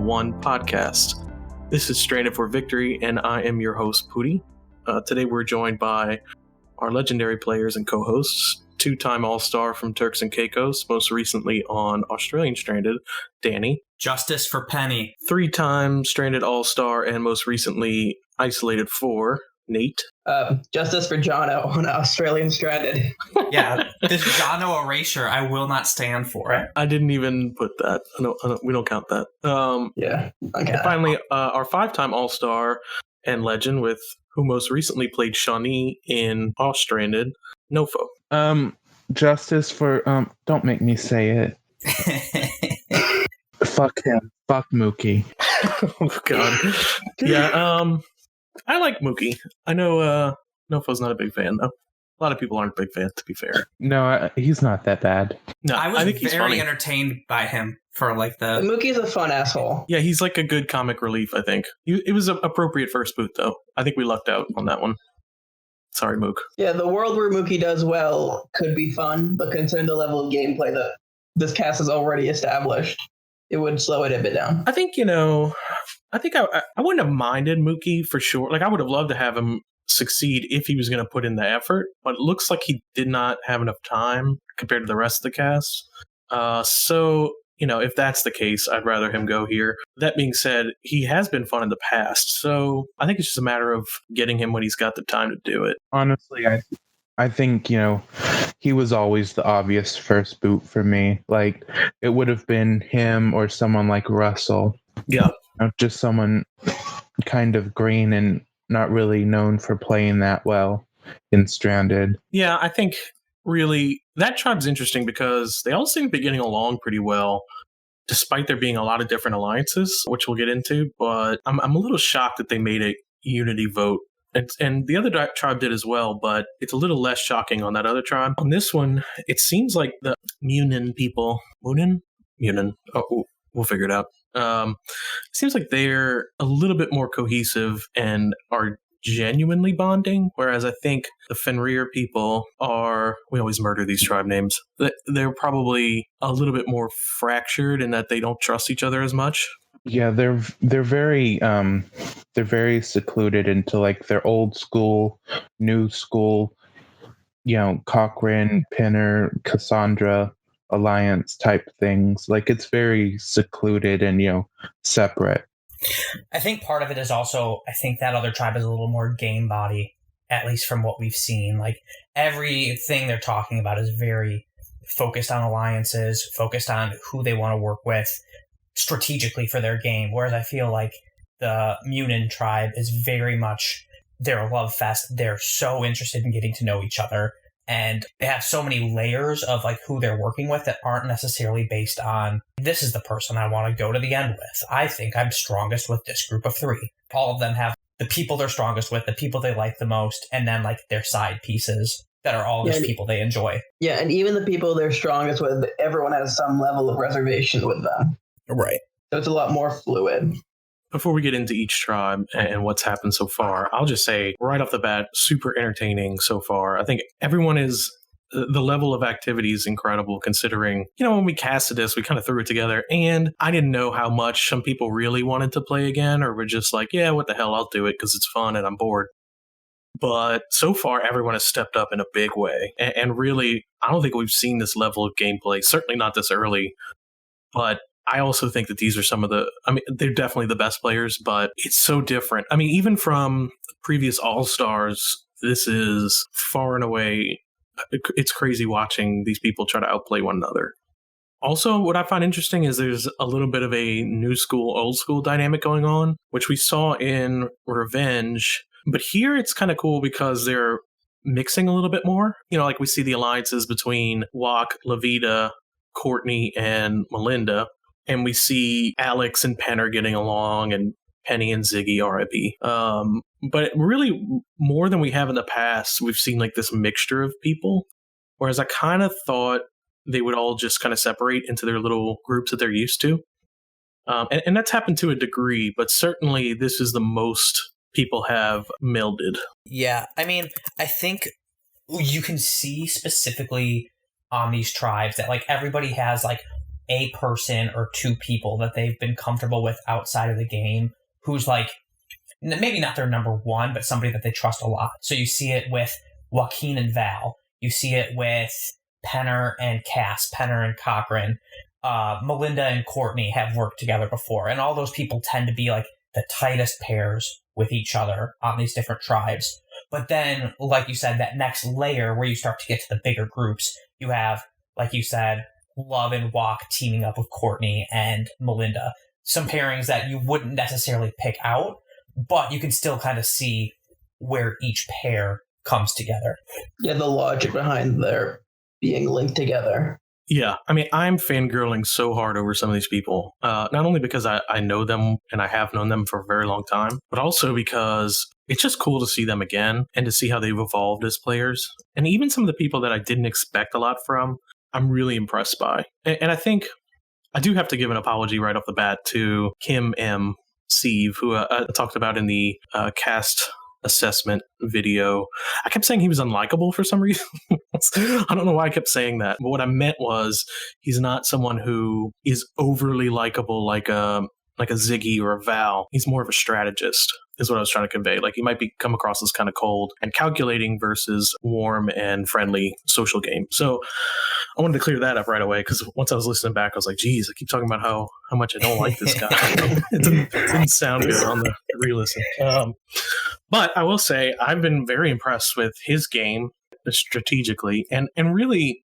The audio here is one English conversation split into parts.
One podcast. This is Stranded for Victory, and I am your host, Pooty. Today we're joined by our legendary players and co-hosts, two-time All-Star from Turks and Caicos, most recently on Australian Stranded, Danny. Justice for Penny. Three-time Stranded All-Star and most recently Isolated 4, Nate. Justice for Jono on Australian Stranded. Yeah, this Jono erasure, I will not stand for it. I didn't even put that. We don't count that. Yeah. Okay. And finally, our five-time All-Star and legend with who most recently played Shawnee in Off Stranded, Nofo. Justice for don't make me say it. Fuck him. Fuck Mookie. Oh god. Yeah, I like Mookie. I know Nofo's not a big fan though. A lot of people aren't a big fan, to be fair. No, he's not that bad. No, I think he's very funny. entertained by him for like the... Mookie's a fun asshole. Yeah, he's like a good comic relief, I think. It was an appropriate first boot, though. I think we lucked out on that one. Sorry, Mook. Yeah, the world where Mookie does well could be fun, but considering the level of gameplay that this cast has already established, it would slow it a bit down. I think, I wouldn't have minded Mookie for sure. Like, I would have loved to have him succeed if he was going to put in the effort, but it looks like he did not have enough time compared to the rest of the cast. So, if that's the case, I'd rather him go here. That being said, he has been fun in the past, so I think it's just a matter of getting him when he's got the time to do it. Honestly, I think, he was always the obvious first boot for me. Like, it would have been him or someone like Russell. Yeah. Just someone kind of green and not really known for playing that well in Stranded. Yeah, I think really that tribe's interesting because they all seem to be getting along pretty well, despite there being a lot of different alliances, which we'll get into. But I'm a little shocked that they made a unity vote. And the other tribe did as well, but it's a little less shocking on that other tribe. On this one, it seems like the Munin people... Munin? Oh, we'll figure it out. It seems like they're a little bit more cohesive and are genuinely bonding, whereas I think the Fenrir people are, we always murder these tribe names, they're probably a little bit more fractured in that they don't trust each other as much. Yeah, they're very secluded into like their old school, new school, Cochrane, Pinner, Cassandra alliance type things. Like, it's very secluded and separate. I think part of it is also, I think that other tribe is a little more game body, at least from what we've seen. Like, everything they're talking about is very focused on alliances, focused on who they want to work with strategically for their game. Whereas I feel like the Munin tribe is very much their love fest. They're so interested in getting to know each other. And they have so many layers of like who they're working with that aren't necessarily based on, this is the person I want to go to the end with. I think I'm strongest with this group of three. All of them have the people they're strongest with, the people they like the most, and then like their side pieces that are all just people they enjoy. Yeah, and even the people they're strongest with, everyone has some level of reservation with them. Right. So it's a lot more fluid. Before we get into each tribe and what's happened so far, I'll just say right off the bat, super entertaining so far. I think everyone is, the level of activity is incredible considering, when we casted this, we kind of threw it together and I didn't know how much some people really wanted to play again or were just like, yeah, what the hell, I'll do it because it's fun and I'm bored. But so far, everyone has stepped up in a big way. And really, I don't think we've seen this level of gameplay, certainly not this early, but I also think that these are they're definitely the best players, but it's so different. I mean, even from previous All-Stars, this is far and away, it's crazy watching these people try to outplay one another. Also, what I find interesting is there's a little bit of a new school, old school dynamic going on, which we saw in Revenge. But here it's kind of cool because they're mixing a little bit more. Like we see the alliances between Locke, Levita, Courtney, and Melinda. And we see Alex and Penner getting along and Penny and Ziggy, R.I.P. But really, more than we have in the past, we've seen like this mixture of people. Whereas I kind of thought they would all just kind of separate into their little groups that they're used to. And that's happened to a degree, but certainly this is the most people have melded. Yeah, I mean, I think you can see specifically on these tribes that like everybody has like a person or two people that they've been comfortable with outside of the game who's like, maybe not their number one, but somebody that they trust a lot. So you see it with Joaquin and Val. You see it with Penner and Cass, Penner and Cochran. Melinda and Courtney have worked together before, and all those people tend to be like the tightest pairs with each other on these different tribes. But then, like you said, that next layer where you start to get to the bigger groups, you have, like you said, Love and Walk teaming up with Courtney and Melinda. Some pairings that you wouldn't necessarily pick out, but you can still kind of see where each pair comes together. Yeah, the logic behind their being linked together. Yeah, I mean, I'm fangirling so hard over some of these people, not only because I know them and I have known them for a very long time, but also because it's just cool to see them again and to see how they've evolved as players. And even some of the people that I didn't expect a lot from, I'm really impressed by. And I think I do have to give an apology right off the bat to Kim M. Sieve, who I talked about in the cast assessment video. I kept saying he was unlikable for some reason. I don't know why I kept saying that, but what I meant was he's not someone who is overly likable like a Ziggy or a Val. He's more of a strategist, is what I was trying to convey. Like, he might come across as kind of cold and calculating versus warm and friendly social game. So I wanted to clear that up right away, because once I was listening back, I was like, geez, I keep talking about how much I don't like this guy. It didn't sound good on the re-listen. But I will say I've been very impressed with his game strategically, and really,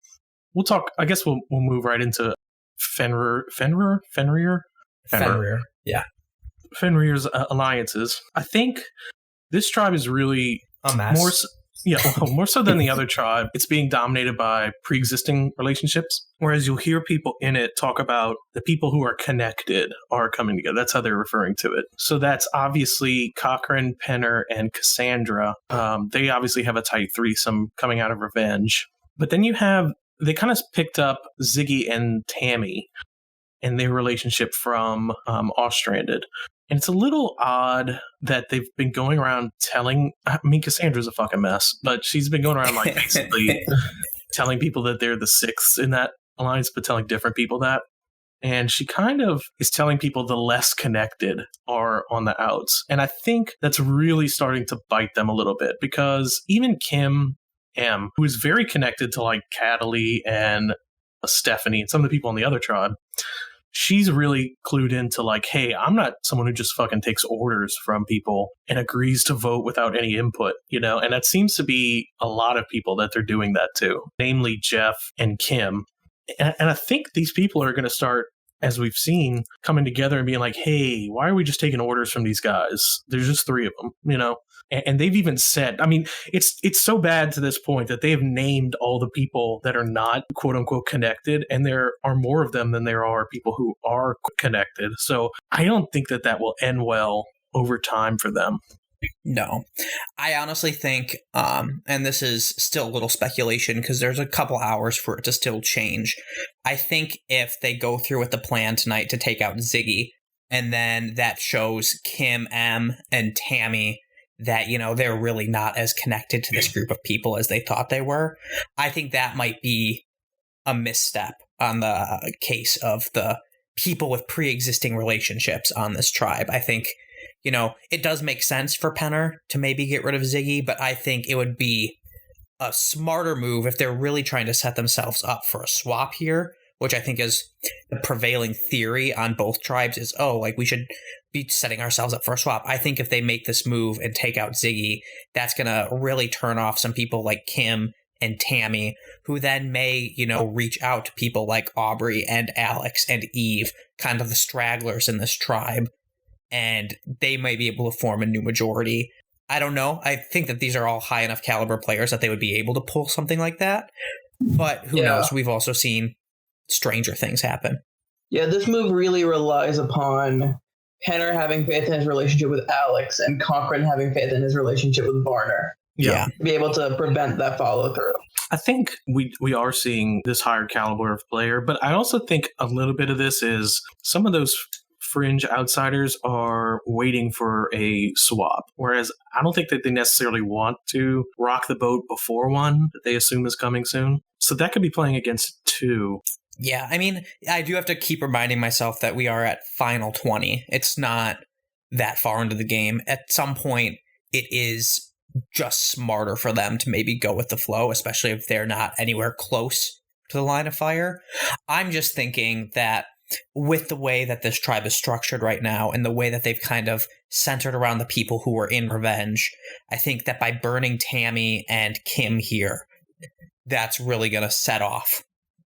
we'll talk. I guess we'll move right into Fenrir, yeah. Fenrir's alliances. I think this tribe is really a mess. More so than the other tribe. It's being dominated by pre-existing relationships, whereas you'll hear people in it talk about the people who are connected are coming together. That's how they're referring to it. So that's obviously Cochran, Penner, and Cassandra. They obviously have a tight threesome coming out of revenge. But then they kind of picked up Ziggy and Tammy and their relationship from Off-Stranded. And it's a little odd that they've been going around Cassandra's a fucking mess, but she's been going around like basically telling people that they're the sixth in that alliance, but telling different people that. And she kind of is telling people the less connected are on the outs. And I think that's really starting to bite them a little bit, because even Kim M, who is very connected to like Cataly and Stephanie and some of the people in the other tribe, she's really clued into like, hey, I'm not someone who just fucking takes orders from people and agrees to vote without any input, and that seems to be a lot of people that they're doing that to, namely Jeff and Kim. And I think these people are going to start, as we've seen, coming together and being like, hey, why are we just taking orders from these guys? There's just three of them, And they've even said, I mean, it's so bad to this point that they have named all the people that are not quote unquote connected, and there are more of them than there are people who are connected. So I don't think that will end well over time for them. No, I honestly think, and this is still a little speculation because there's a couple hours for it to still change. I think if they go through with the plan tonight to take out Ziggy, and then that shows Kim M and Tammy that, they're really not as connected to this group of people as they thought they were, I think that might be a misstep on the case of the people with pre-existing relationships on this tribe. I think, it does make sense for Penner to maybe get rid of Ziggy, but I think it would be a smarter move if they're really trying to set themselves up for a swap here, which I think is the prevailing theory on both tribes is, we should be setting ourselves up for a swap. I think if they make this move and take out Ziggy, that's going to really turn off some people like Kim and Tammy, who then may, reach out to people like Aubrey and Alex and Eve, kind of the stragglers in this tribe, and they may be able to form a new majority. I don't know. I think that these are all high enough caliber players that they would be able to pull something like that. But who knows? We've also seen stranger things happen. Yeah, this move really relies upon Penner having faith in his relationship with Alex and Cochran having faith in his relationship with Varner. Yeah. To be able to prevent that follow through. I think we are seeing this higher caliber of player, but I also think a little bit of this is some of those fringe outsiders are waiting for a swap, whereas I don't think that they necessarily want to rock the boat before one that they assume is coming soon. So that could be playing against two. Yeah, I mean, I do have to keep reminding myself that we are at final 20. It's not that far into the game. At some point, it is just smarter for them to maybe go with the flow, especially if they're not anywhere close to the line of fire. I'm just thinking that with the way that this tribe is structured right now and the way that they've kind of centered around the people who were in revenge, I think that by burning Tammy and Kim here, that's really going to set off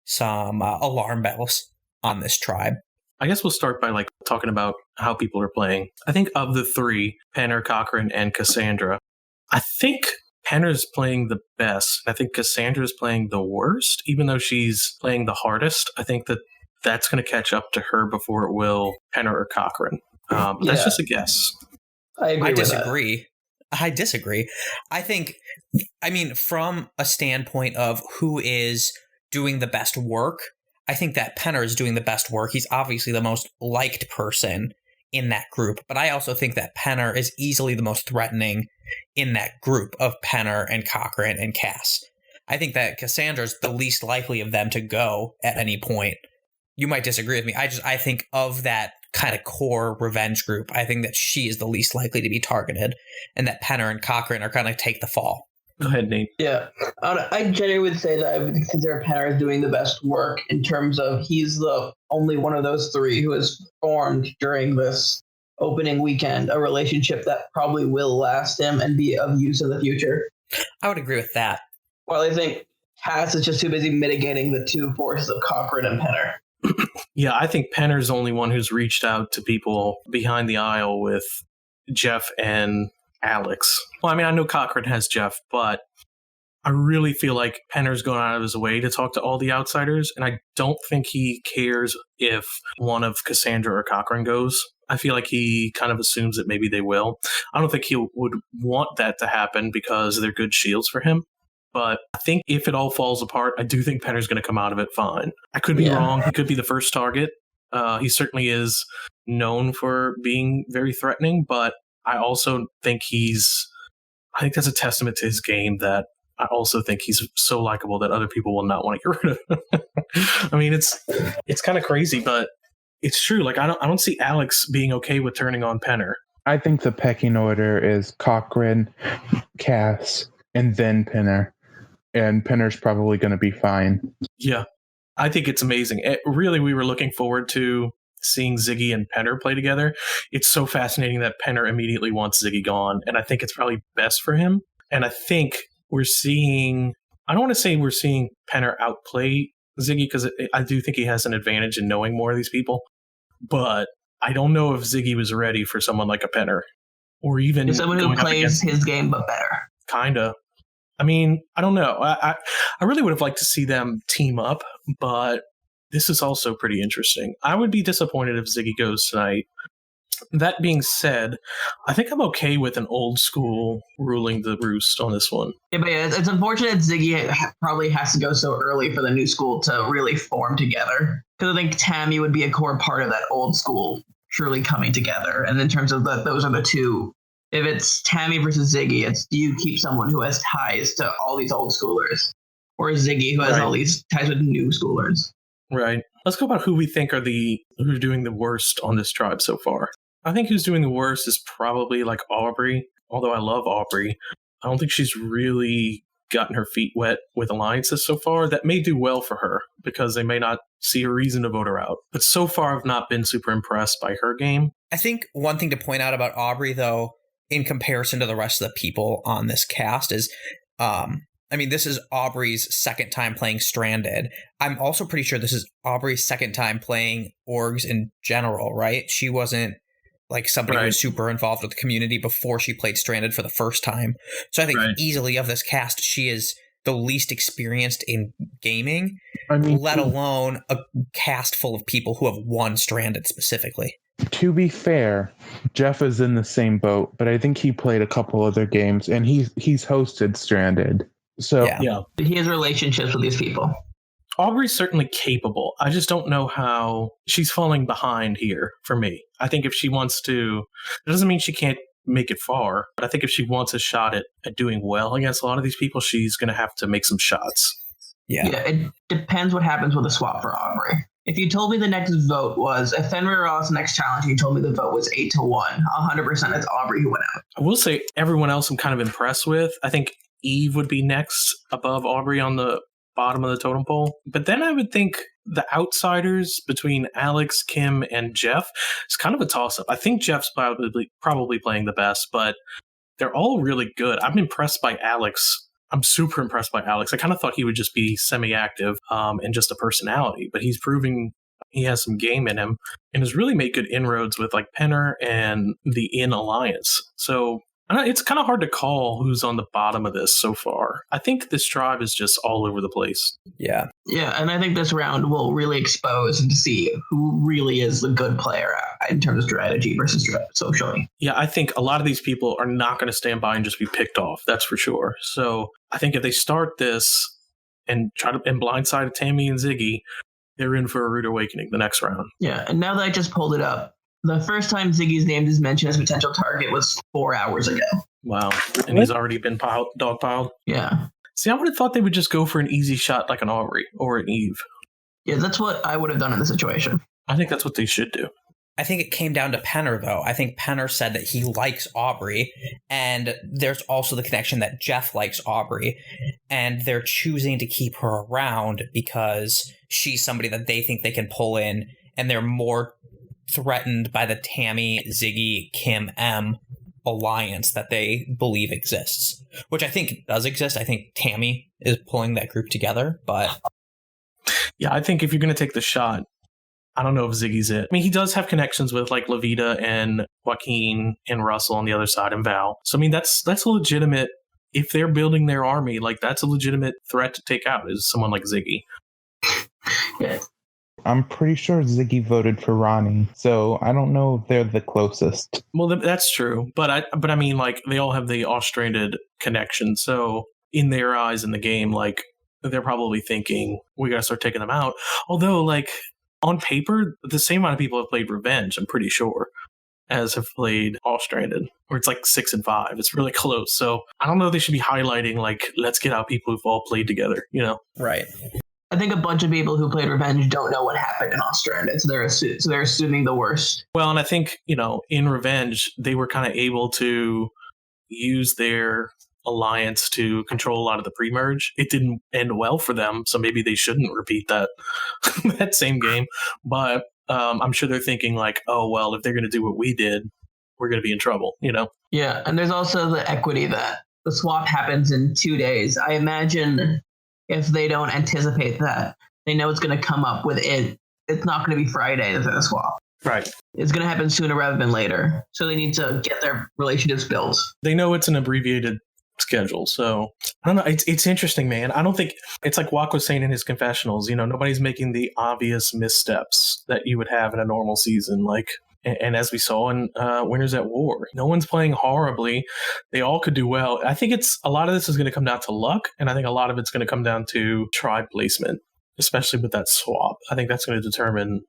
some alarm bells on this tribe. I guess we'll start by like talking about how people are playing. I think of the three, Penner, Cochran, and Cassandra, I think Penner's playing the best. I think Cassandra's playing the worst, even though she's playing the hardest. I think that that's going to catch up to her before it will Penner or Cochran. That's just a guess. I disagree. I disagree. I think, I mean, from a standpoint of who is doing the best work, I think that Penner is doing the best work. He's obviously the most liked person in that group, but I also think that Penner is easily the most threatening in that group of Penner and Cochran and Cass. I think that Cassandra's the least likely of them to go at any point. You might disagree with me. I think of that kind of core revenge group, I think that she is the least likely to be targeted, and that Penner and Cochran are going to take the fall. Go ahead, Nate. Yeah, I genuinely would say that I would consider Penner as doing the best work in terms of he's the only one of those three who has formed during this opening weekend a relationship that probably will last him and be of use in the future. I would agree with that. Well, I think Cass is just too busy mitigating the two forces of Cochran and Penner. Yeah, I think Penner's the only one who's reached out to people behind the aisle with Jeff and Alex. Well, I mean, I know Cochran has Jeff, but I really feel like Penner's going out of his way to talk to all the outsiders, and I don't think he cares if one of Cassandra or Cochran goes. I feel like he kind of assumes that maybe they will. I don't think he would want that to happen because they're good shields for him. But I think if it all falls apart, I do think Penner's going to come out of it fine. I could be wrong. He could be the first target. He certainly is known for being very threatening, but I also think I think that's a testament to his game that I also think he's so likable that other people will not want to get rid of him. I mean, it's kind of crazy, but it's true. Like, I don't see Alex being okay with turning on Penner. I think the pecking order is Cochran, Cass, and then Penner. And Penner's probably going to be fine. Yeah, I think it's amazing. Really, we were looking forward to seeing Ziggy and Penner play together. It's so fascinating that Penner immediately wants Ziggy gone, and I think it's probably best for him. And I think we're seeing, I don't want to say we're seeing Penner outplay Ziggy, because I do think he has an advantage in knowing more of these people, but I don't know if Ziggy was ready for someone like a Penner, or even someone who plays his game but better. Kinda. I mean, I don't know. I really would have liked to see them team up, but this is also pretty interesting. I would be disappointed if Ziggy goes tonight. That being said, I think I'm okay with an old school ruling the roost on this one. Yeah, but it's unfortunate Ziggy probably has to go so early for the new school to really form together. Because I think Tammy would be a core part of that old school truly coming together. And in terms of those are the two. If it's Tammy versus Ziggy, it's do you keep someone who has ties to all these old schoolers? Or Ziggy who has all these ties with new schoolers? Right. Let's go about who we think are who's doing the worst on this tribe so far. I think who's doing the worst is probably like Aubrey, although I love Aubrey. I don't think she's really gotten her feet wet with alliances so far. That may do well for her because they may not see a reason to vote her out. But so far, I've not been super impressed by her game. I think one thing to point out about Aubrey, though, in comparison to the rest of the people on this cast is, I mean, this is Aubrey's second time playing Stranded. I'm also pretty sure this is Aubrey's second time playing orgs in general, right? She wasn't like somebody who was super involved with the community before she played Stranded for the first time. So I think easily of this cast, she is the least experienced in gaming, let alone a cast full of people who have won Stranded specifically. To be fair, Jeff is in the same boat, but I think he played a couple other games, and he's hosted Stranded. So yeah. He has relationships with these people. Aubrey's certainly capable. I just don't know how she's falling behind here for me. I think if she wants to, it doesn't mean she can't make it far, but I think if she wants a shot at doing well against a lot of these people, she's going to have to make some shots. Yeah. It depends what happens with the swap for Aubrey. If you told me the next vote was, if Fenrir Ross next challenge, you told me the vote was 8-1, 100% it's Aubrey who went out. I will say everyone else I'm kind of impressed with. I think Eve would be next above Aubrey on the bottom of the totem pole. But then I would think the outsiders between Alex, Kim, and Jeff is kind of a toss-up. I think Jeff's probably playing the best, but they're all really good. I'm impressed by Alex. I'm super impressed by Alex. I kind of thought he would just be semi-active and just a personality, but he's proving he has some game in him and has really made good inroads with like Penner and the In Alliance. So it's kind of hard to call who's on the bottom of this so far. I think this tribe is just all over the place. Yeah. Yeah, and I think this round will really expose and to see who really is the good player in terms of strategy versus socially. Yeah, I think a lot of these people are not going to stand by and just be picked off. That's for sure. So I think if they start this and try to blindside Tammy and Ziggy, they're in for a rude awakening the next round. Yeah, and now that I just pulled it up, the first time Ziggy's name is mentioned as potential target was 4 hours ago. Wow. And he's already been dogpiled? Yeah. See, I would have thought they would just go for an easy shot like an Aubrey or an Eve. Yeah, that's what I would have done in the situation. I think that's what they should do. I think it came down to Penner, though. I think Penner said that he likes Aubrey, and there's also the connection that Jeff likes Aubrey, and they're choosing to keep her around because she's somebody that they think they can pull in, and they're more threatened by the Tammy, Ziggy, Kim, M alliance that they believe exists, which I think does exist. I think Tammy is pulling that group together, but yeah, I think if you're going to take the shot, I don't know if Ziggy's it. I mean, he does have connections with like Levita and Joaquin and Russell on the other side and Val. So I mean, that's a legitimate. If they're building their army, like that's a legitimate threat to take out is someone like Ziggy. Yeah. I'm pretty sure Ziggy voted for Ronnie, so I don't know if they're the closest. Well, that's true, but I mean, like they all have the off-stranded connection. So in their eyes in the game, like they're probably thinking we gotta start taking them out. Although, like on paper, the same amount of people have played Revenge. I'm pretty sure as have played off-stranded, or it's like 6 and 5. It's really close. So I don't know. They should be highlighting like let's get out people who've all played together. You know, right. I think a bunch of people who played Revenge don't know what happened in Ostranded, so they're assuming the worst. Well, and I think, in Revenge, they were kind of able to use their alliance to control a lot of the pre-merge. It didn't end well for them, so maybe they shouldn't repeat that that same game. But I'm sure they're thinking like, oh, well, if they're going to do what we did, we're going to be in trouble, Yeah, and there's also the equity that the swap happens in 2 days. I imagine if they don't anticipate that, they know it's going to come up with it. It's not going to be Friday for the swap. Right. It's going to happen sooner rather than later. So they need to get their relationships built. They know it's an abbreviated schedule. So I don't know. It's interesting, man. I don't think it's like Wak was saying in his confessionals, nobody's making the obvious missteps that you would have in a normal season. Like, and as we saw in Winners at War, no one's playing horribly. They all could do well. I think a lot of this is going to come down to luck, and I think a lot of it's going to come down to tribe placement, especially with that swap. I think that's going to determine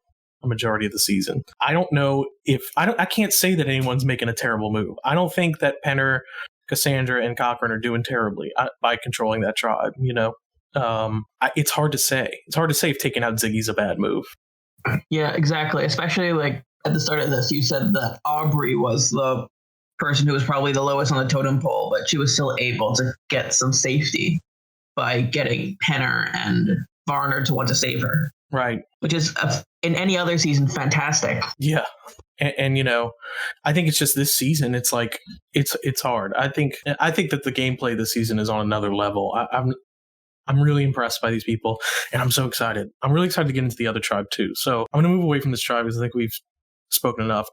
a majority of the season. I don't know if I can't say that anyone's making a terrible move. I don't think that Penner, Cassandra, and Cochran are doing terribly by controlling that tribe. It's hard to say. It's hard to say if taking out Ziggy's a bad move. Yeah, exactly. Especially like at the start of this, you said that Aubrey was the person who was probably the lowest on the totem pole, but she was still able to get some safety by getting Penner and Varner to want to save her. Right. Which is, in any other season, fantastic. Yeah. And I think it's just this season, it's like, it's hard. I think that the gameplay this season is on another level. I'm really impressed by these people, and I'm so excited. I'm really excited to get into the other tribe, too. So I'm going to move away from this tribe because I think we've spoken enough.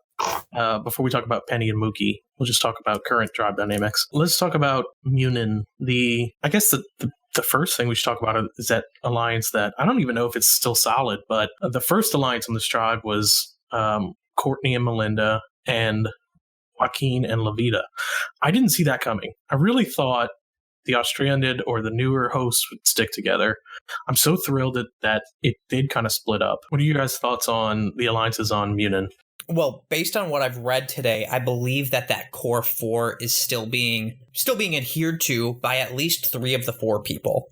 Before we talk about Penny and Mookie, we'll just talk about current tribe dynamics. Let's talk about Munin. I guess the first thing we should talk about is that alliance that I don't even know if it's still solid, but the first alliance on this tribe was Courtney and Melinda and Joaquin and Levita. I didn't see that coming. I really thought the Ostranded or the newer hosts would stick together. I'm so thrilled that it did kind of split up. What are you guys' thoughts on the alliances on Munin? Well, based on what I've read today, I believe that core 4 is still being adhered to by at least 3 of the 4 people.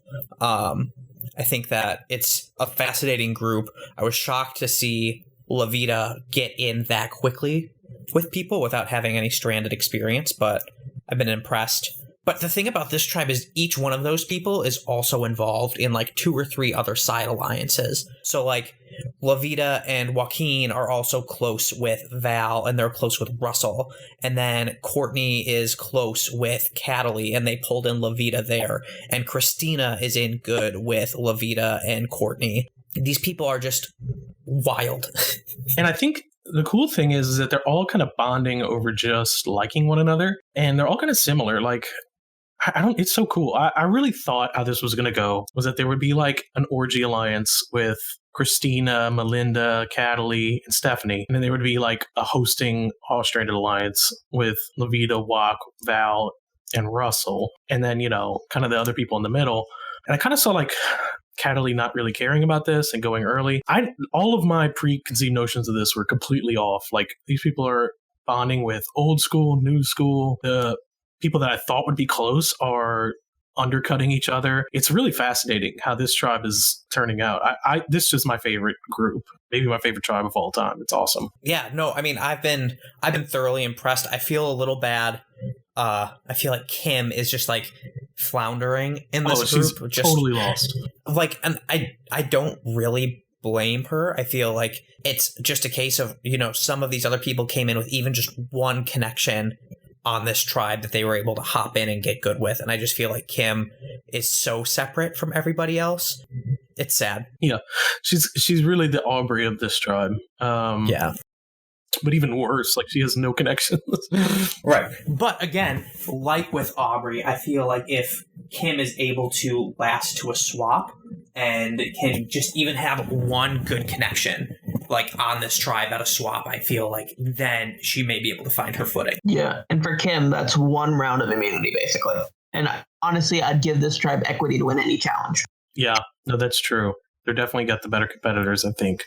I think that it's a fascinating group. I was shocked to see Levita get in that quickly with people without having any stranded experience, but I've been impressed. But the thing about this tribe is each one of those people is also involved in like 2 or 3 other side alliances. So like Levita and Joaquin are also close with Val, and they're close with Russell. And then Courtney is close with Cataly, and they pulled in Levita there. And Christina is in good with Levita and Courtney. These people are just wild. And I think the cool thing is that they're all kind of bonding over just liking one another, and they're all kind of similar. Like, it's so cool. I really thought how this was going to go was that there would be like an orgy alliance with Christina, Melinda, Cataly, and Stephanie. And then there would be like a hosting all-stranded alliance with Levita, Wak, Val, and Russell. And then, you know, kind of the other people in the middle. And I kind of saw like Cataly not really caring about this and going early. All of my preconceived notions of this were completely off. Like, these people are bonding with old school, new school. The people that I thought would be close are undercutting each other. It's really fascinating how this tribe is turning out. This is my favorite group, maybe my favorite tribe of all time. It's awesome. Yeah, no, I mean, I've been thoroughly impressed. I feel a little bad. I feel like Kim is just like floundering in this group. She's just totally lost. Like, and I don't really blame her. I feel like it's just a case of, you know, some of these other people came in with even just one connection on this tribe that they were able to hop in and get good with. And I just feel like Kim is so separate from everybody else. It's sad. Yeah. She's really the Aubrey of this tribe. Yeah. But even worse, like, she has no connections. Right. But again, like with Aubrey, I feel like if Kim is able to last to a swap and can just even have one good connection, like on this tribe at a swap, I feel like then she may be able to find her footing. Yeah, and for Kim, that's 1 round of immunity, basically. And honestly, I'd give this tribe equity to win any challenge. Yeah, no, that's true. They're definitely got the better competitors, I think.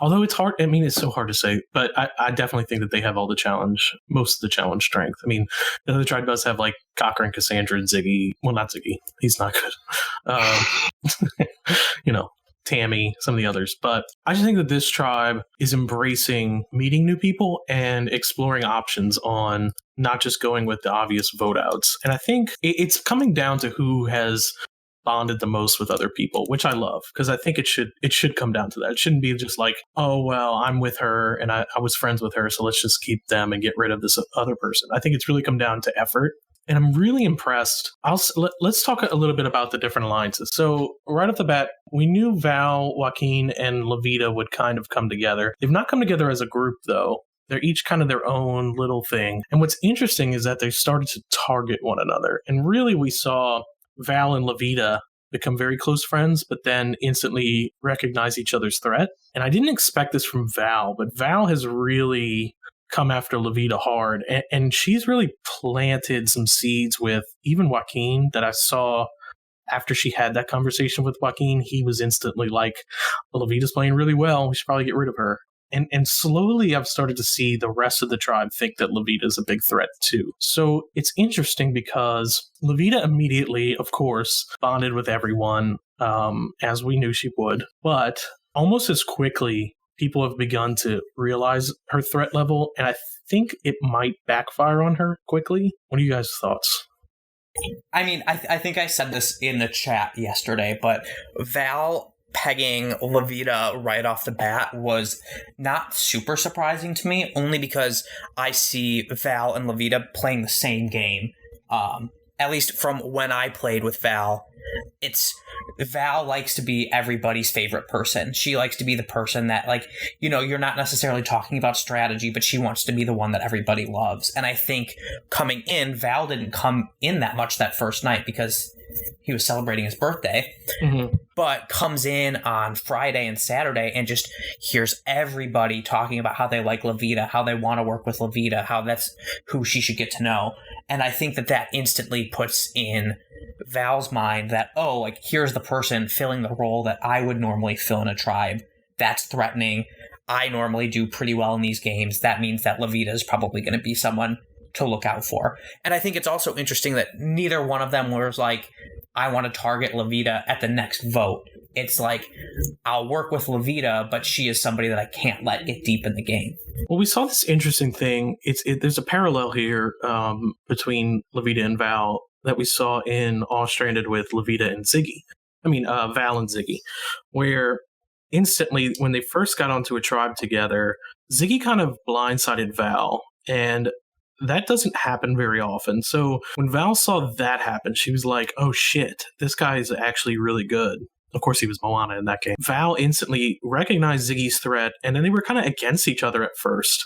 Although it's hard. I mean, it's so hard to say, but I definitely think that they have all the challenge, most of the challenge strength. I mean, the other tribe does have like Cocker and Cassandra and Ziggy. Well, not Ziggy. He's not good. You know, Tammy, some of the others. But I just think that this tribe is embracing meeting new people and exploring options on not just going with the obvious vote outs. And I think it's coming down to who has bonded the most with other people, which I love, because I think it should come down to that. It shouldn't be just like, oh, well, I'm with her and I was friends with her, so let's just keep them and get rid of this other person. I think it's really come down to effort. And I'm really impressed. Let's talk a little bit about the different alliances. So right off the bat, we knew Val, Joaquin, and Levita would kind of come together. They've not come together as a group, though. They're each kind of their own little thing. And what's interesting is that they started to target one another. And really, we saw Val and Levita become very close friends, but then instantly recognize each other's threat. And I didn't expect this from Val, but Val has really come after Levita hard. And she's really planted some seeds with even Joaquin that I saw after she had that conversation with Joaquin. He was instantly like, well, Levita's playing really well. We should probably get rid of her. And slowly I've started to see the rest of the tribe think that Levita is a big threat too. So it's interesting because Levita immediately, of course, bonded with everyone, as we knew she would. But almost as quickly, people have begun to realize her threat level. And I think it might backfire on her quickly. What are you guys' thoughts? I mean, I think I said this in the chat yesterday, but Val pegging Levita right off the bat was not super surprising to me, only because I see Val and Levita playing the same game. At least from when I played with Val, Val likes to be everybody's favorite person. She likes to be the person that, like, you know, you're not necessarily talking about strategy, but she wants to be the one that everybody loves. And I think coming in, Val didn't come in that much that first night because he was celebrating his birthday, but comes in on Friday and Saturday and just hears everybody talking about how they like Levita, how they want to work with Levita, how that's who she should get to know. And I think that instantly puts in Val's mind that, oh, like, here's the person filling the role that I would normally fill in a tribe. That's threatening. I normally do pretty well in these games. That means that Levita is probably going to be someone to look out for. And I think it's also interesting that neither one of them was like, I want to target Levita at the next vote. It's like, I'll work with Levita, but she is somebody that I can't let get deep in the game. Well, we saw this interesting thing. There's a parallel here between Levita and Val that we saw in All Stranded with Levita and Ziggy. Val and Ziggy, where instantly when they first got onto a tribe together, Ziggy kind of blindsided Val, and that doesn't happen very often. So when Val saw that happen, she was like, oh shit, this guy is actually really good. Of course, he was Moana in that game. Val instantly recognized Ziggy's threat, and then they were kind of against each other at first.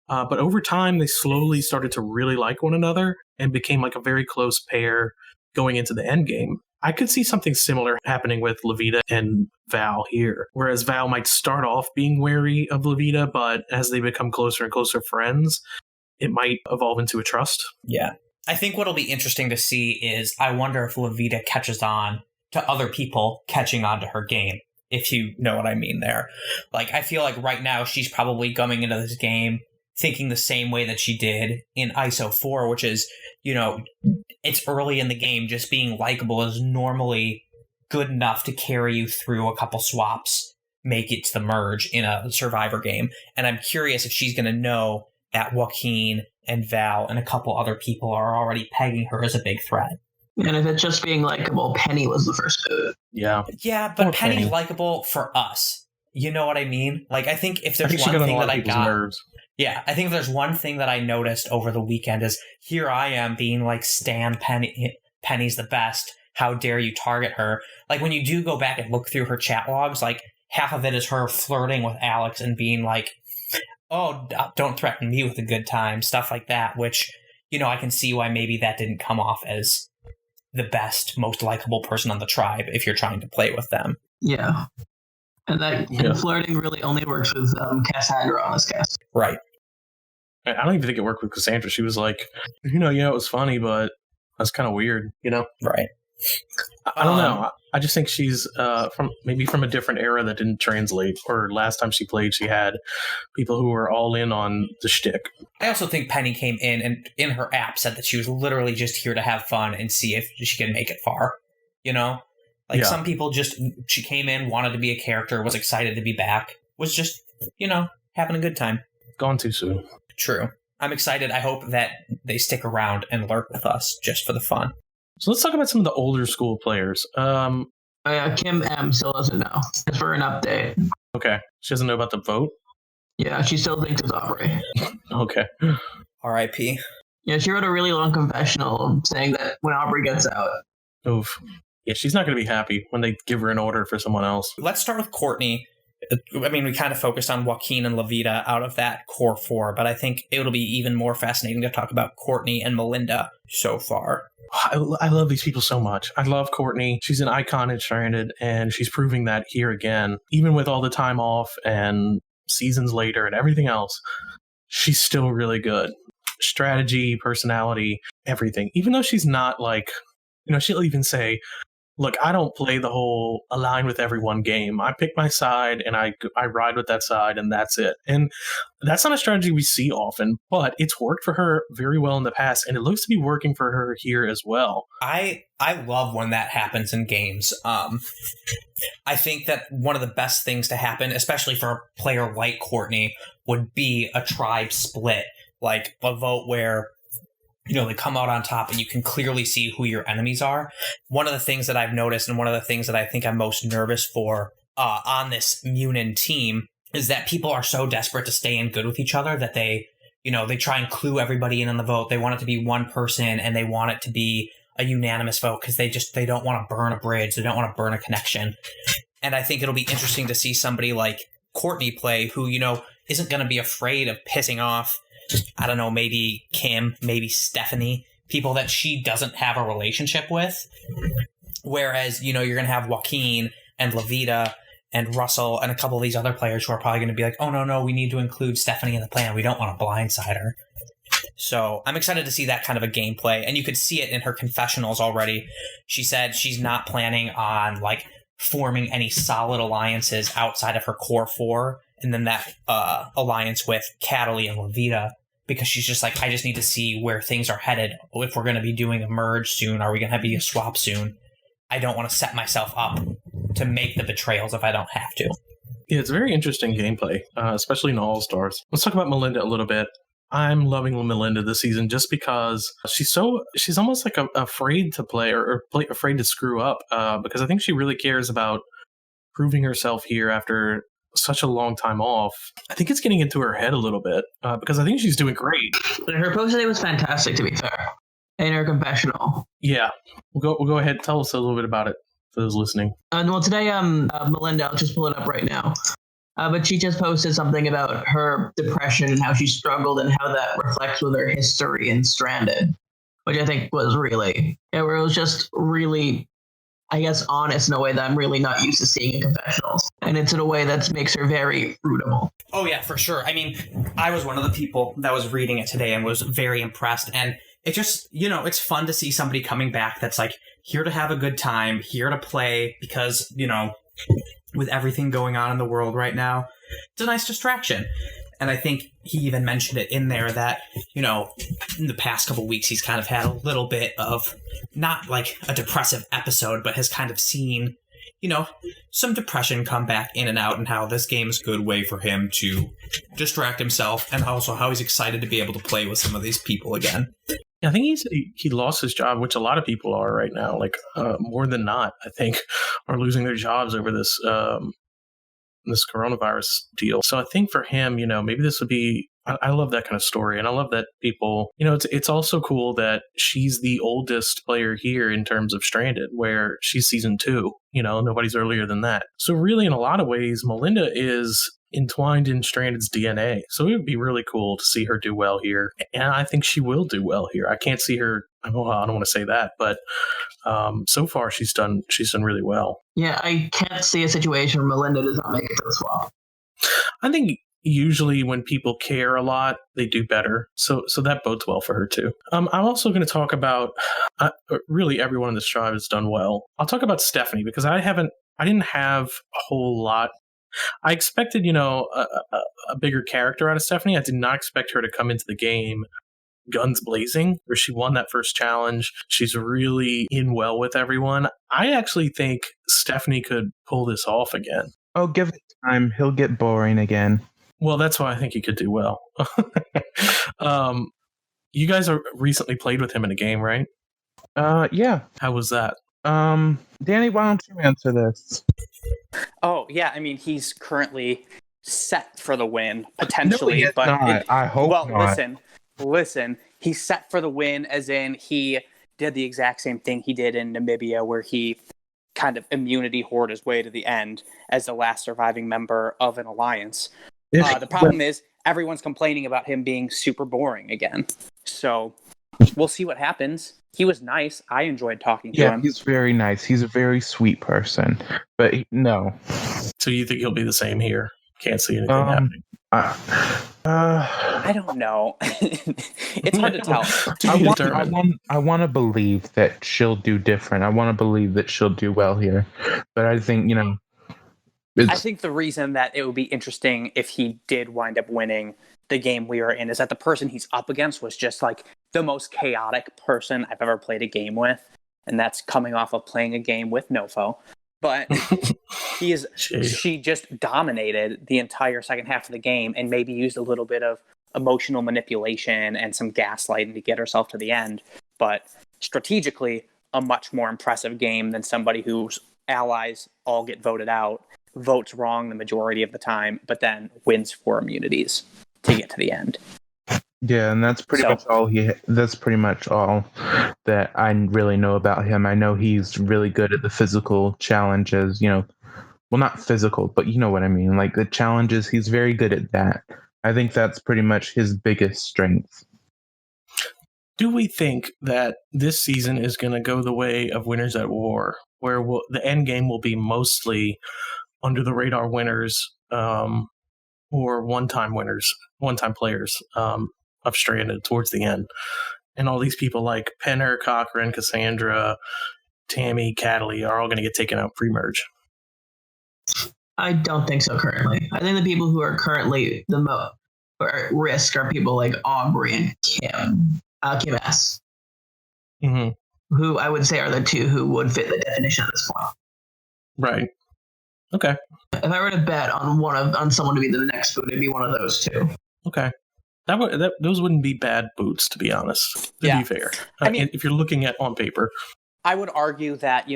But over time, they slowly started to really like one another and became like a very close pair going into the end game. I could see something similar happening with Levita and Val here, whereas Val might start off being wary of Levita, but as they become closer and closer friends, it might evolve into a trust. Yeah. I think what'll be interesting to see is I wonder if Levita catches on to other people catching on to her game, if you know what I mean there. Like, I feel like right now she's probably coming into this game thinking the same way that she did in ISO 4, which is, it's early in the game. Just being likable is normally good enough to carry you through a couple swaps, make it to the merge in a Survivor game. And I'm curious if she's going to know that Joaquin and Val and a couple other people are already pegging her as a big threat. And if it's just being likable, Penny was the first vote. Yeah. Yeah, but Penny's likable for us. You know what I mean? Like, I think if there's one thing that I got... nerves. Yeah, I think if there's one thing that I noticed over the weekend is here I am being like, Stan Penny's the best. How dare you target her? Like, when you do go back and look through her chat logs, like, half of it is her flirting with Alex and being like, oh, don't threaten me with a good time, stuff like that, which, I can see why maybe that didn't come off as the best, most likable person on the tribe if you're trying to play with them. Yeah. And flirting really only works with Cassandra on this cast. Right. I don't even think it worked with Cassandra. She was like, it was funny, but that's kind of weird, Right. I don't know. I just think she's from a different era that didn't translate. Or last time she played, she had people who were all in on the shtick. I also think Penny came in and in her app said that she was literally just here to have fun and see if she can make it far. Some people she came in, wanted to be a character, was excited to be back, was just, having a good time. Gone too soon. True. I'm excited. I hope that they stick around and lurk with us just for the fun. So let's talk about some of the older school players. Kim M still doesn't know. It's for an update. Okay. She doesn't know about the vote? Yeah, she still thinks it's Aubrey. Okay. R.I.P. Yeah, she wrote a really long confessional saying that when Aubrey gets out. Oof. Yeah, she's not going to be happy when they give her an order for someone else. Let's start with Courtney. We kind of focused on Joaquin and Levita out of that core four, but I think it'll be even more fascinating to talk about Courtney and Melinda so far. I love these people so much. I love Courtney. She's an icon in Stranded, and she's proving that here again. Even with all the time off and seasons later and everything else, she's still really good. Strategy, personality, everything. Even though she's not like, she'll even say, look, I don't play the whole align with everyone game. I pick my side and I ride with that side and that's it. And that's not a strategy we see often, but it's worked for her very well in the past and it looks to be working for her here as well. I love when that happens in games. I think that one of the best things to happen, especially for a player like Courtney, would be a tribe split, like a vote where they come out on top and you can clearly see who your enemies are. One of the things that I've noticed and one of the things that I think I'm most nervous for on this Munin team is that people are so desperate to stay in good with each other that they try and clue everybody in on the vote. They want it to be one person and they want it to be a unanimous vote because they don't want to burn a bridge. They don't want to burn a connection. And I think it'll be interesting to see somebody like Courtney play who, isn't going to be afraid of pissing off, I don't know, maybe Kim, maybe Stephanie, people that she doesn't have a relationship with. Whereas, you're going to have Joaquin and Levita and Russell and a couple of these other players who are probably going to be like, oh, no, we need to include Stephanie in the plan. We don't want to blindside her. So I'm excited to see that kind of a gameplay. And you could see it in her confessionals already. She said she's not planning on forming any solid alliances outside of her core four. And then that alliance with Cataly and Levita, because she's just like, I just need to see where things are headed. If we're going to be doing a merge soon, are we going to be a swap soon? I don't want to set myself up to make the betrayals if I don't have to. Yeah, it's very interesting gameplay, especially in All Stars. Let's talk about Melinda a little bit. I'm loving Melinda this season just because she's almost like afraid to play or afraid to screw up, because I think she really cares about proving herself here after such a long time off. I think it's getting into her head a little bit, because I think she's doing great. Her post today was fantastic, to be fair. In her confessional. Yeah, we'll go ahead. Tell us a little bit about it for those listening. Well, today, Melinda, I'll just pull it up right now. But she just posted something about her depression and how she struggled and how that reflects with her history in Stranded, which I think was really, where it was just really, I guess, honest in a way that I'm really not used to seeing in confessionals. And it's in a way that makes her very rootable. Oh, yeah, for sure. I mean, I was one of the people that was reading it today and was very impressed. And it just, it's fun to see somebody coming back that's like here to have a good time, here to play, because, with everything going on in the world right now, it's a nice distraction. And I think he even mentioned it in there that, in the past couple weeks, he's kind of had a little bit of not like a depressive episode, but has kind of seen, some depression come back in and out, and how this game is a good way for him to distract himself, and also how he's excited to be able to play with some of these people again. I think he lost his job, which a lot of people are right now. Like more than not, I think, are losing their jobs over this this coronavirus deal. So I think for him, maybe this would be. I love that kind of story, and I love that people. It's also cool that she's the oldest player here in terms of Stranded, where she's season 2. Nobody's earlier than that. So really, in a lot of ways, Melinda is entwined in Stranded's DNA. So it would be really cool to see her do well here. And I think she will do well here. I can't see her. Well, I don't want to say that, but so far she's done really well. Yeah, I can't see a situation where Melinda does not make it to the swap. I think usually when people care a lot, they do better. So that bodes well for her too. I'm also going to talk about really everyone in this tribe has done well. I'll talk about Stephanie because I didn't have a whole lot. I expected, a bigger character out of Stephanie. I did not expect her to come into the game guns blazing, where she won that first challenge. She's really in well with everyone. I actually think Stephanie could pull this off again. Oh, give it time. He'll get boring again. Well, that's why I think he could do well. You guys are recently played with him in a game, right? Yeah. How was that? Danny, why don't you answer this? Oh, yeah. I mean, he's currently set for the win, potentially. No, but not. I hope well, not. Listen. He's set for the win, as in he did the exact same thing he did in Namibia, where he kind of immunity hoard his way to the end as the last surviving member of an alliance. The problem is everyone's complaining about him being super boring again. So we'll see what happens. He was nice. I enjoyed talking to him. Yeah, he's very nice. He's a very sweet person. But no. So you think he'll be the same here? Can't see anything happening. I don't know. It's hard to tell. I want to believe that she'll do different. I want to believe that she'll do well here. But I think, I think the reason that it would be interesting if he did wind up winning the game we were in is that the person he's up against was just like the most chaotic person I've ever played a game with. And that's coming off of playing a game with Nofo. But she just dominated the entire second half of the game and maybe used a little bit of emotional manipulation and some gaslighting to get herself to the end. But strategically, a much more impressive game than somebody whose allies all get voted out, votes wrong the majority of the time, but then wins 4 immunities to get to the end. Yeah, and that's pretty much all that's pretty much all that I really know about him. I know he's really good at the physical challenges, well, not physical, but you know what I mean, like the challenges, he's very good at that. I think that's pretty much his biggest strength. Do we think that this season is going to go the way of Winners at War, where the end game will be mostly under the radar winners or one-time players of Stranded towards the end? And all these people like Penner, Cochran, Cassandra, Tammy, Cataly are all going to get taken out pre-merge. I don't think so currently. I think the people who are currently the most at risk are people like Aubrey and Kim S. Mm-hmm. who I would say are the two who would fit the definition at this point. Right. Okay. If I were to bet on someone to be the next boot, it'd be one of those two. Okay. Those wouldn't be bad boots, to be honest. To be fair, I mean, if you're looking at on paper, I would argue that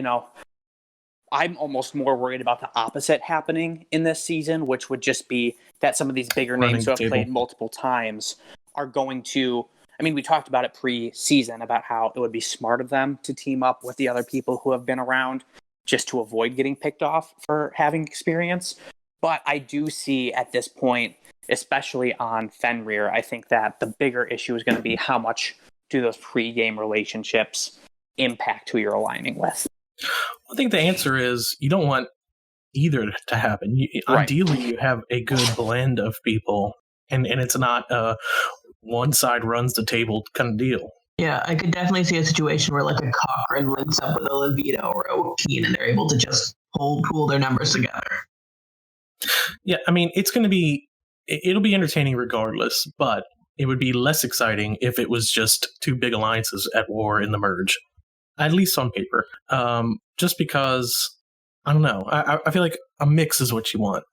I'm almost more worried about the opposite happening in this season, which would just be that some of these bigger names who have played multiple times are going to. I mean, we talked about it pre-season about how it would be smart of them to team up with the other people who have been around just to avoid getting picked off for having experience. But I do see at this point, especially on Fenrir, I think that the bigger issue is going to be how much do those pre-game relationships impact who you're aligning with. I think the answer is you don't want either to happen. Ideally, you have a good blend of people, and it's not one side runs the table kind of deal. Yeah, I could definitely see a situation where like a Cochran links up with a Levito or a Joaquin, and they're able to just pool their numbers together. Yeah, I mean, it'll be entertaining regardless, but it would be less exciting if it was just two big alliances at war in the merge, at least on paper. Just because, I don't know, I feel like a mix is what you want,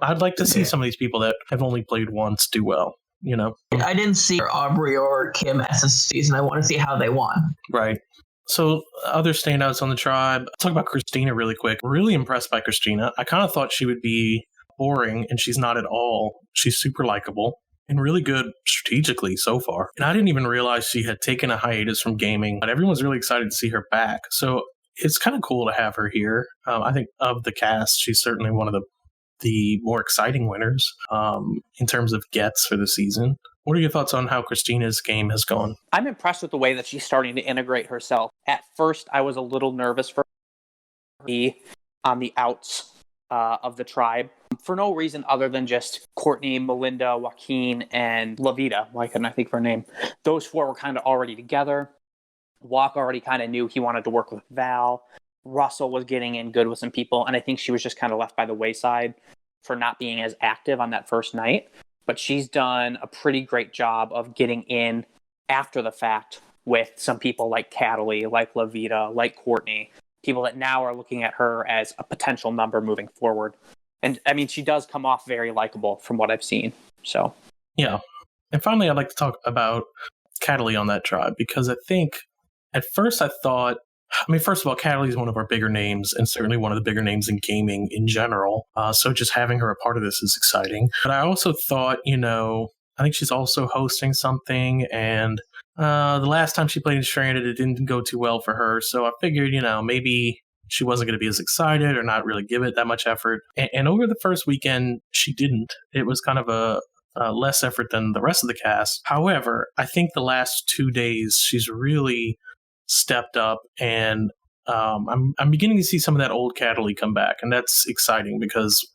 I'd like to see some of these people that have only played once do well. I didn't see Aubrey or Kim as this season. I want to see how they won. Right. So other standouts on the tribe. I'll talk about Christina really quick. Really impressed by Christina. I kind of thought she would be boring, and she's not at all. She's super likable and really good strategically so far. And I didn't even realize she had taken a hiatus from gaming, but everyone's really excited to see her back. So it's kind of cool to have her here. I think of the cast, she's certainly one of the more exciting winners in terms of gets for the season. What are your thoughts on how Christina's game has gone? I'm impressed with the way that she's starting to integrate herself. At first, I was a little nervous for her on the outs of the tribe for no reason other than just Courtney, Melinda, Joaquin, and Levita. Why couldn't I think of her name? Those four were kind of already together. Walk already kind of knew he wanted to work with Val. Russell was getting in good with some people, and I think she was just kind of left by the wayside for not being as active on that first night. But she's done a pretty great job of getting in after the fact with some people like Cataly, like Levita, like Courtney, people that now are looking at her as a potential number moving forward. And I mean, she does come off very likable from what I've seen. So, yeah. And finally, I'd like to talk about Cataly on that tribe, because I think at first I thought, first of all, Cataly is one of our bigger names, and certainly one of the bigger names in gaming in general. So just having her a part of this is exciting. But I also thought, I think she's also hosting something, and the last time she played in Stranded, it didn't go too well for her. So I figured, maybe she wasn't going to be as excited or not really give it that much effort. And over the first weekend, she didn't. It was kind of a less effort than the rest of the cast. However, I think the last 2 days, she's really stepped up, and I'm beginning to see some of that old Cataly come back, and that's exciting because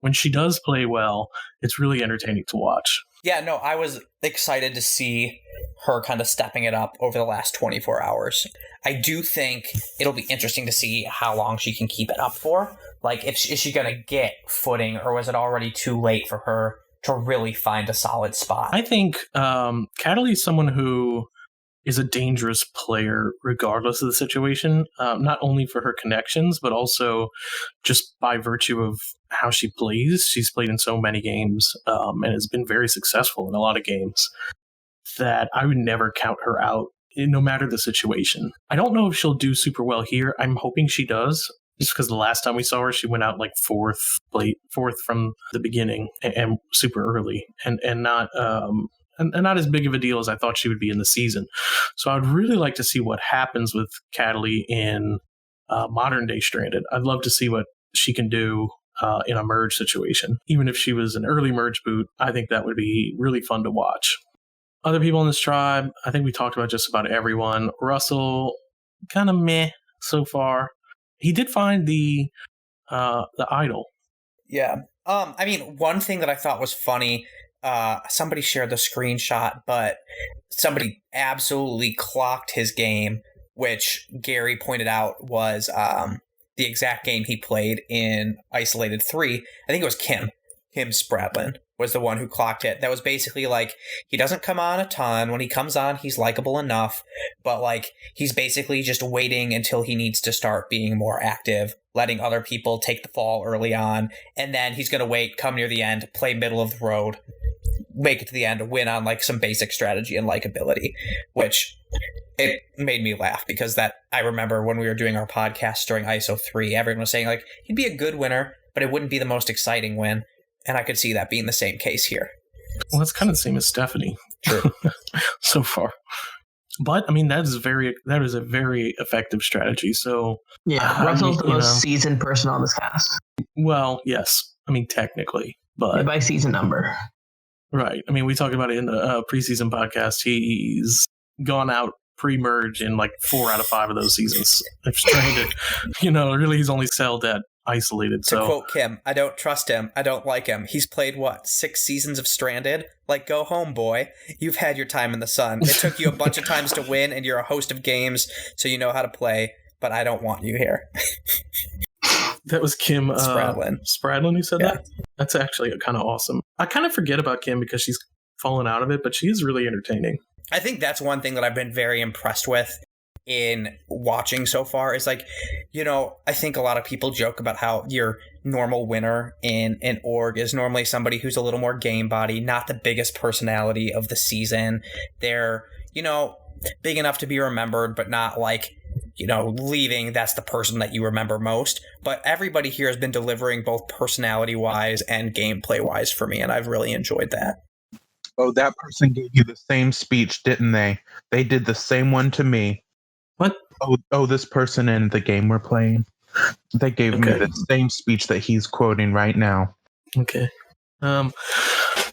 when she does play well, it's really entertaining to watch. Yeah, no, I was excited to see her kind of stepping it up over the last 24 hours. I do think it'll be interesting to see how long she can keep it up for. Like, is she going to get footing, or was it already too late for her to really find a solid spot? I think Cataly is someone who is a dangerous player regardless of the situation, not only for her connections, but also just by virtue of how she plays. She's played in so many games and has been very successful in a lot of games that I would never count her out, no matter the situation. I don't know if she'll do super well here. I'm hoping she does, just because the last time we saw her, she went out like fourth from the beginning and super early, and not and not as big of a deal as I thought she would be in the season. So I'd really like to see what happens with Cataly in modern day Stranded. I'd love to see what she can do in a merge situation. Even if she was an early merge boot, I think that would be really fun to watch. Other people in this tribe, I think we talked about just about everyone. Russell, kind of meh so far. He did find the idol. Yeah. One thing that I thought was funny, somebody shared the screenshot, but somebody absolutely clocked his game, which Gary pointed out was the exact game he played in Isolated 3. I think it was Kim Spradlin was the one who clocked it. That was basically like, he doesn't come on a ton. When he comes on, he's likable enough, but like he's basically just waiting until he needs to start being more active, letting other people take the fall early on, and then he's going to wait, come near the end, play middle of the road, make it to the end, win on like some basic strategy and likability, which it made me laugh because that I remember when we were doing our podcast during ISO 3, everyone was saying like he'd be a good winner, but it wouldn't be the most exciting win. And I could see that being the same case here. Well, it's kind of the same as Stephanie. True. So far. But, I mean, that is a very effective strategy. So, yeah, Russell's the most seasoned person on this cast. Well, yes. I mean, technically. But yeah, by season number. Right. I mean, we talked about it in the preseason podcast. He's gone out pre-merge in like 4 out of 5 of those seasons. If stranded, really he's only excelled at isolated. To quote Kim, I don't trust him. I don't like him. He's played, 6 seasons of Stranded? Like, go home, boy. You've had your time in the sun. It took you a bunch of times to win, and you're a host of games, so you know how to play, but I don't want you here. That was Kim Spradlin who said that? That's actually kind of awesome. I kind of forget about Kim because she's fallen out of it, but she is really entertaining. I think that's one thing that I've been very impressed with in watching so far is like, I think a lot of people joke about how your normal winner in an org is normally somebody who's a little more game body, not the biggest personality of the season. They're, big enough to be remembered, but not like, leaving, that's the person that you remember most. But everybody here has been delivering both personality-wise and gameplay-wise for me, and I've really enjoyed that. Oh, that person gave you the same speech, didn't they? They did the same one to me. What? Oh, this person in the game we're playing. They gave me the same speech that he's quoting right now. Okay.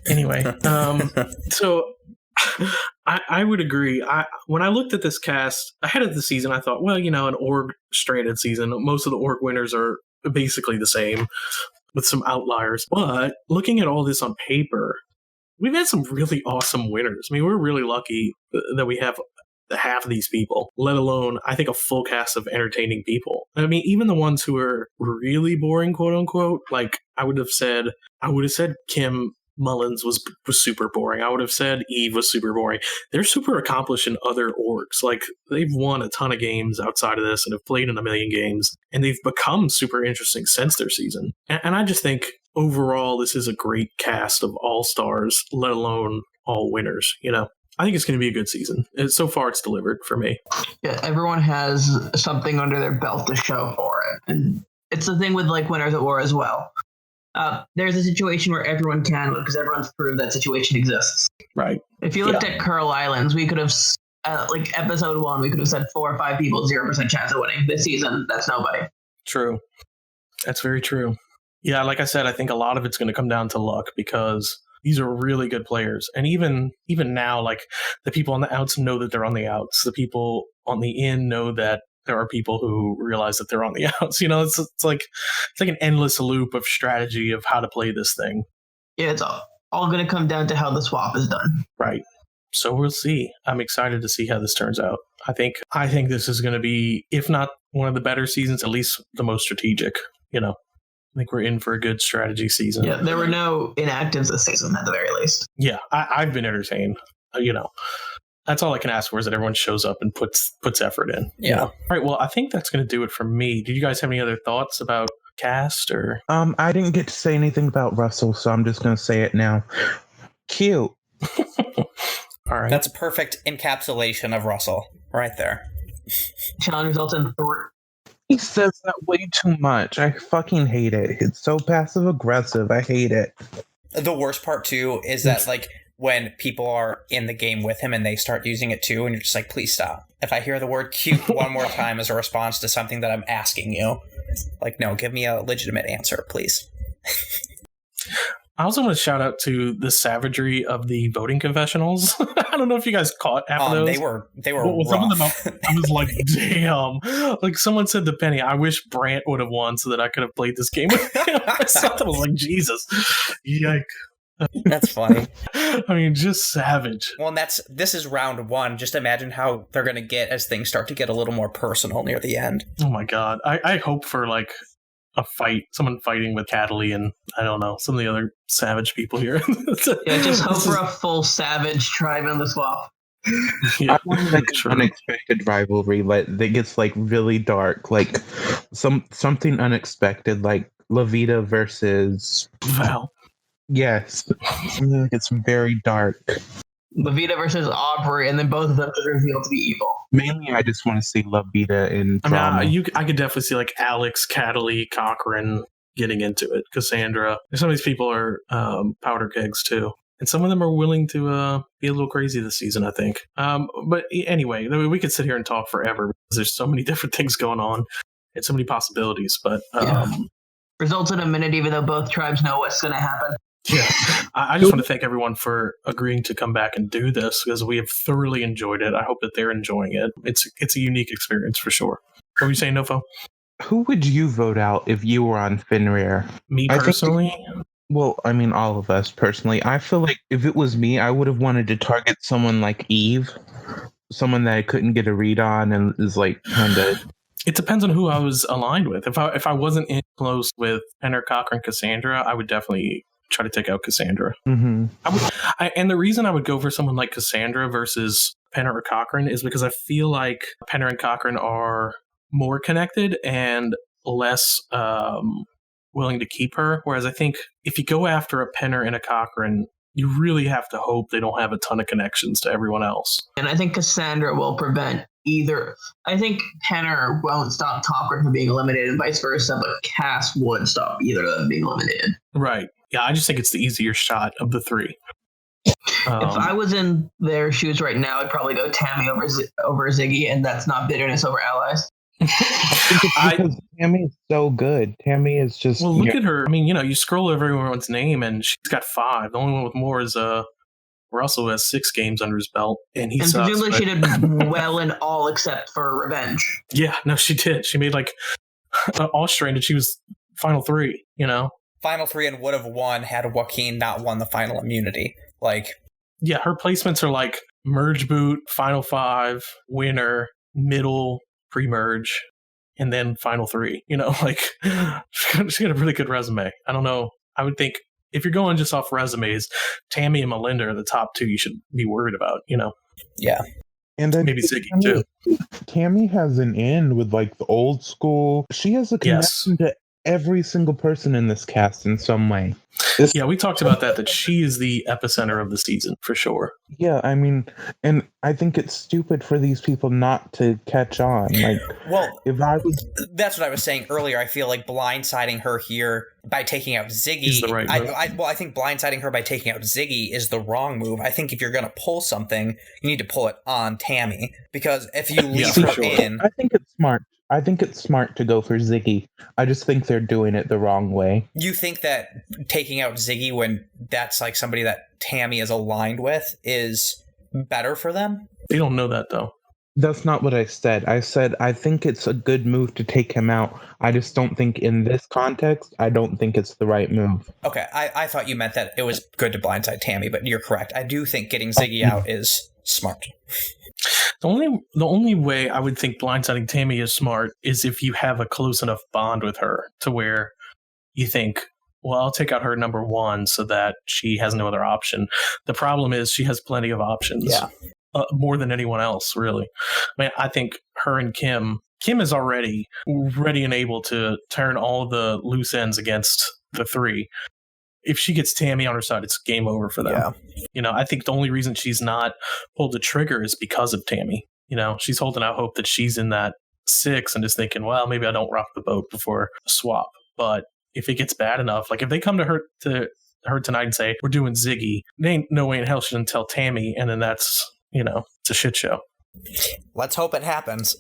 Anyway, so I would agree. When I looked at this cast ahead of the season, I thought, well, an org stranded season, most of the org winners are basically the same with some outliers. But looking at all this on paper, we've had some really awesome winners. I mean, we're really lucky that we have half of these people, let alone, I think, a full cast of entertaining people. I mean, even the ones who are really boring, quote unquote, like I would have said Kim Mullins was super boring. I would have said Eve was super boring. They're super accomplished in other orgs. Like, they've won a ton of games outside of this and have played in a million games, and they've become super interesting since their season. And I just think overall, this is a great cast of all-stars, let alone all winners, I think it's going to be a good season. So far, it's delivered for me. Yeah, everyone has something under their belt to show for it. And it's the thing with like Winners at War as well. There's a situation where everyone can win because everyone's proved that situation exists. Right. If you looked at Curl Islands, we could have, episode 1, we could have said 4 or 5 people, 0% chance of winning. This season, that's nobody. True. That's very true. Yeah, like I said, I think a lot of it's going to come down to luck because these are really good players. And even now, like, the people on the outs know that they're on the outs. The people on the in know that there are people who realize that they're on the outs. It's like an endless loop of strategy of how to play this thing. Yeah, it's all going to come down to how the swap is done. Right. So we'll see. I'm excited to see how this turns out. I think this is going to be, if not one of the better seasons, at least the most strategic, I think we're in for a good strategy season. Yeah, there were no inactives this season at the very least. Yeah, I've been entertained. That's all I can ask for is that everyone shows up and puts effort in. Yeah. All right. Well, I think that's going to do it for me. Did you guys have any other thoughts about cast or? I didn't get to say anything about Russell, so I'm just going to say it now. Cute. All right. That's a perfect encapsulation of Russell right there. Challenge results in 3. He says that way too much. I fucking hate it. It's so passive aggressive. I hate it. The worst part too is that like when people are in the game with him and they start using it too, and you're just like, please stop. If I hear the word cute one more time as a response to something that I'm asking you, like, no, give me a legitimate answer, please. I also want to shout out to the savagery of the voting confessionals. I don't know if you guys caught half of those. They were well, rough. Some of them, I was like, damn. Like, someone said to Penny, I wish Brant would have won so that I could have played this game with him. I thought that was like, Jesus. Yike. That's funny. I mean, just savage. Well, and this is round 1. Just imagine how they're going to get as things start to get a little more personal near the end. Oh my God. I hope for like a fight, someone fighting with Cataly and I don't know, some of the other savage people here. Yeah, just hope for a full savage tribe in the swap. Yeah, I want like an true. unexpected rivalry that gets like really dark, like something unexpected, like Levita versus Val. yes, something that gets very dark. Levita versus Aubrey, and then both of them are revealed to be evil. Mainly, I just want to see Levita in drama. I mean, I could definitely see like Alex, Cataly, Cochran getting into it. Cassandra. Some of these people are powder kegs too. And some of them are willing to be a little crazy this season, I think. But anyway, we could sit here and talk forever because there's so many different things going on and so many possibilities. But results in a minute, even though both tribes know what's going to happen. Yeah, I just want to thank everyone for agreeing to come back and do this because we have thoroughly enjoyed it. I hope that they're enjoying it. It's a unique experience for sure. What were you saying, Nofo? Who would you vote out if you were on Fenrir? Me personally? Well, I mean, all of us personally. I feel like if it was me, I would have wanted to target someone like Eve, someone that I couldn't get a read on and is like kind of. It depends on who I was aligned with. If I wasn't in close with Penner, Cochran, Cassandra, I would definitely try to take out Cassandra. Mm-hmm. And the reason I would go for someone like Cassandra versus Penner or Cochran is because I feel like Penner and Cochran are more connected and less willing to keep her. Whereas I think if you go after a Penner and a Cochran, you really have to hope they don't have a ton of connections to everyone else. And I think Cassandra will prevent either. I think Penner won't stop Cochran from being eliminated and vice versa, but Cass would stop either of them being eliminated. Right. Yeah, I just think it's the easier shot of the three. If I was in their shoes right now, I'd probably go Tammy over Ziggy, and that's not bitterness over allies. Because Tammy is so good. Tammy is just... Well, look at her. I mean, you scroll over everyone's name, and she's got 5. The only one with more is Russell, who has 6 games under his belt, and he sucks. And presumably she did well in all except for Revenge. Yeah, no, she did. She made, Austrian, and she was Final 3, Final 3 and would have won had Joaquin not won the final immunity. Yeah, her placements are merge boot, Final 5, winner, middle, pre-merge, and then Final 3. She's got a really good resume. I don't know. I would think if you're going just off resumes, Tammy and Melinda are the top 2 you should be worried about, Yeah. And then maybe Ziggy too. Tammy has an in with the old school. She has a connection to every single person in this cast in some way. Yeah, we talked about that she is the epicenter of the season for sure. Yeah, I mean, and I think it's stupid for these people not to catch on. That's what I was saying earlier. I feel like blindsiding her here by taking out Ziggy is the right move. I think blindsiding her by taking out Ziggy is the wrong move. I think if you're going to pull something, you need to pull it on Tammy, because if you leave her in, I think it's smart. I think it's smart to go for Ziggy. I just think they're doing it the wrong way. You think that taking out Ziggy when that's somebody that Tammy is aligned with is better for them? They don't know that, though. That's not what I said. I said I think it's a good move to take him out. I just don't think in this context, I don't think it's the right move. Okay, I thought you meant that it was good to blindside Tammy, but you're correct. I do think getting Ziggy out is smart. The only way I would think blindsiding Tammy is smart is if you have a close enough bond with her to where you think, well, I'll take out her number 1 so that she has no other option. The problem is she has plenty of options. Yeah. More than anyone else, really. I mean, I think her and Kim is already ready and able to turn all the loose ends against the 3. If she gets Tammy on her side, it's game over for them. Yeah. I think the only reason she's not pulled the trigger is because of Tammy. She's holding out hope that she's in that 6 and just thinking, well, maybe I don't rock the boat before a swap. But if it gets bad enough, if they come to her tonight and say, we're doing Ziggy, there ain't no way in hell she didn't tell Tammy, and then that's, it's a shit show. Let's hope it happens.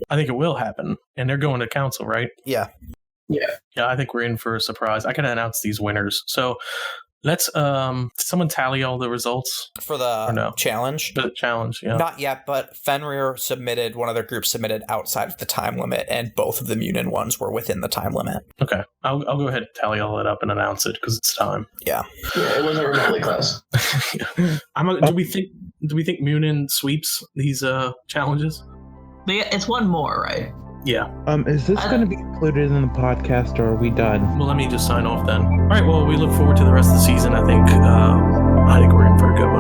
I think it will happen. And they're going to council, right? Yeah. Yeah. Yeah, I think we're in for a surprise. I can announce these winners. So let's someone tally all the results for the challenge. The challenge, yeah. Not yet, but Fenrir submitted, one of their groups submitted outside of the time limit, and both of the Munin ones were within the time limit. Okay. I'll go ahead and tally all that up and announce it because it's time. Yeah. Yeah, it wasn't remotely close. Do we think Munin sweeps these challenges? It's one more, right? Yeah. Is this going to be included in the podcast, or are we done? Well, let me just sign off then. All right. Well, we look forward to the rest of the season. I think we're in for a good one.